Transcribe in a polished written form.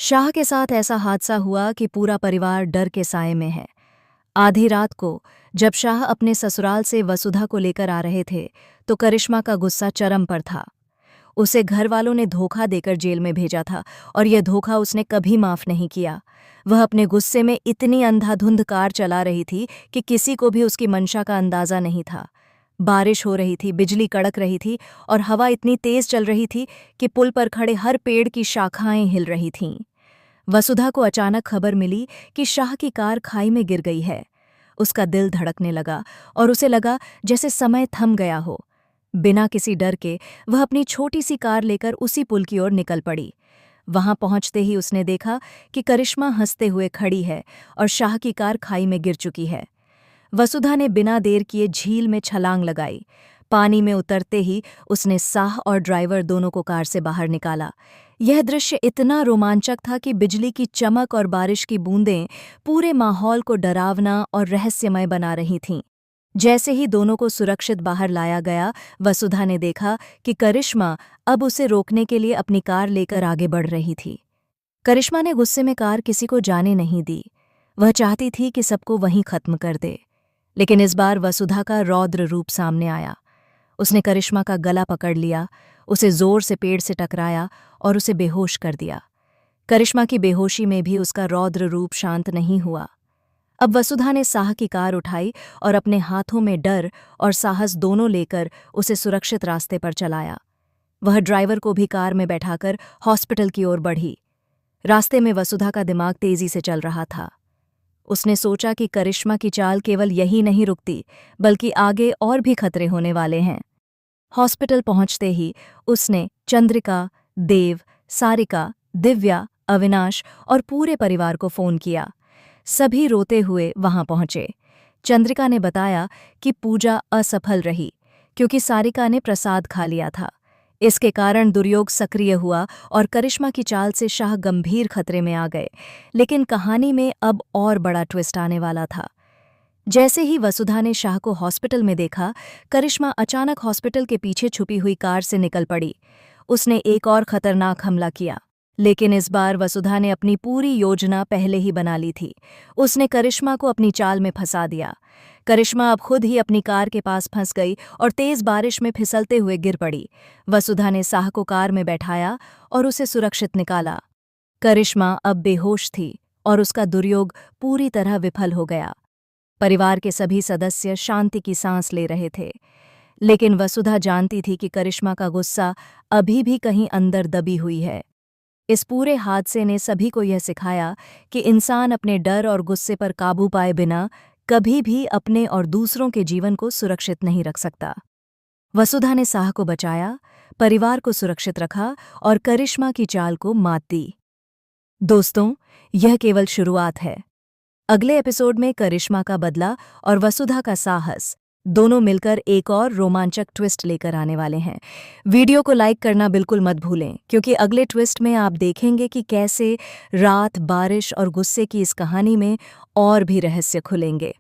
शाह के साथ ऐसा हादसा हुआ कि पूरा परिवार डर के साए में है। आधी रात को जब शाह अपने ससुराल से वसुधा को लेकर आ रहे थे तो करिश्मा का गुस्सा चरम पर था। उसे घर वालों ने धोखा देकर जेल में भेजा था और यह धोखा उसने कभी माफ नहीं किया। वह अपने गुस्से में इतनी अंधाधुंध कार चला रही थी कि किसी को भी उसकी मंशा का अंदाजा नहीं था। बारिश हो रही थी, बिजली कड़क रही थी और हवा इतनी तेज चल रही थी कि पुल पर खड़े हर पेड़ की शाखाएं हिल रही थीं। वसुधा को अचानक खबर मिली कि शाह की कार खाई में गिर गई है। उसका दिल धड़कने लगा और उसे लगा जैसे समय थम गया हो। बिना किसी डर के वह अपनी छोटी सी कार लेकर उसी पुल की ओर निकल पड़ी। वहां पहुंचते ही उसने देखा कि करिश्मा हंसते हुए खड़ी है और शाह की कार खाई में गिर चुकी है। वसुधा ने बिना देर किए झील में छलांग लगाई। पानी में उतरते ही उसने शाह और ड्राइवर दोनों को कार से बाहर निकाला। यह दृश्य इतना रोमांचक था कि बिजली की चमक और बारिश की बूंदें पूरे माहौल को डरावना और रहस्यमय बना रही थीं। जैसे ही दोनों को सुरक्षित बाहर लाया गया, वसुधा ने देखा कि करिश्मा अब उसे रोकने के लिए अपनी कार लेकर आगे बढ़ रही थी। करिश्मा ने गुस्से में कार किसी को जाने नहीं दी। वह चाहती थी कि सबको वहीं खत्म कर दे। लेकिन इस बार वसुधा का रौद्र रूप सामने आया। उसने करिश्मा का गला पकड़ लिया, उसे जोर से पेड़ से टकराया और उसे बेहोश कर दिया। करिश्मा की बेहोशी में भी उसका रौद्र रूप शांत नहीं हुआ। अब वसुधा ने शाह की कार उठाई और अपने हाथों में डर और साहस दोनों लेकर उसे सुरक्षित रास्ते पर चलाया। वह ड्राइवर को भी कार में बैठाकर हॉस्पिटल की ओर बढ़ी। रास्ते में वसुधा का दिमाग तेजी से चल रहा था। उसने सोचा कि करिश्मा की चाल केवल यही नहीं रुकती, बल्कि आगे और भी खतरे होने वाले हैं। हॉस्पिटल पहुंचते ही उसने चंद्रिका, देव, सारिका, दिव्या, अविनाश और पूरे परिवार को फोन किया। सभी रोते हुए वहां पहुंचे। चंद्रिका ने बताया कि पूजा असफल रही क्योंकि सारिका ने प्रसाद खा लिया था। इसके कारण दुर्योग सक्रिय हुआ और करिश्मा की चाल से शाह गंभीर खतरे में आ गए। लेकिन कहानी में अब और बड़ा ट्विस्ट आने वाला था। जैसे ही वसुधा ने शाह को हॉस्पिटल में देखा, करिश्मा अचानक हॉस्पिटल के पीछे छुपी हुई कार से निकल पड़ी। उसने एक और खतरनाक हमला किया, लेकिन इस बार वसुधा ने अपनी पूरी योजना पहले ही बना ली थी। उसने करिश्मा को अपनी चाल में फंसा दिया। करिश्मा अब खुद ही अपनी कार के पास फंस गई और तेज बारिश में फिसलते हुए गिर पड़ी। वसुधा ने शाह को कार में बैठाया और उसे सुरक्षित निकाला। करिश्मा अब बेहोश थी और उसका दुर्योग पूरी तरह विफल हो गया। परिवार के सभी सदस्य शांति की सांस ले रहे थे, लेकिन वसुधा जानती थी कि करिश्मा का गुस्सा अभी भी कहीं अंदर दबी हुई है। इस पूरे हादसे ने सभी को यह सिखाया कि इंसान अपने डर और गुस्से पर काबू पाए बिना कभी भी अपने और दूसरों के जीवन को सुरक्षित नहीं रख सकता। वसुधा ने शाह को बचाया, परिवार को सुरक्षित रखा और करिश्मा की चाल को मात दी। दोस्तों, यह केवल शुरुआत है। अगले एपिसोड में करिश्मा का बदला और वसुधा का साहस दोनों मिलकर एक और रोमांचक ट्विस्ट लेकर आने वाले हैं। वीडियो को लाइक करना बिल्कुल मत भूलें, क्योंकि अगले ट्विस्ट में आप देखेंगे कि कैसे रात, बारिश और गुस्से की इस कहानी में और भी रहस्य खुलेंगे।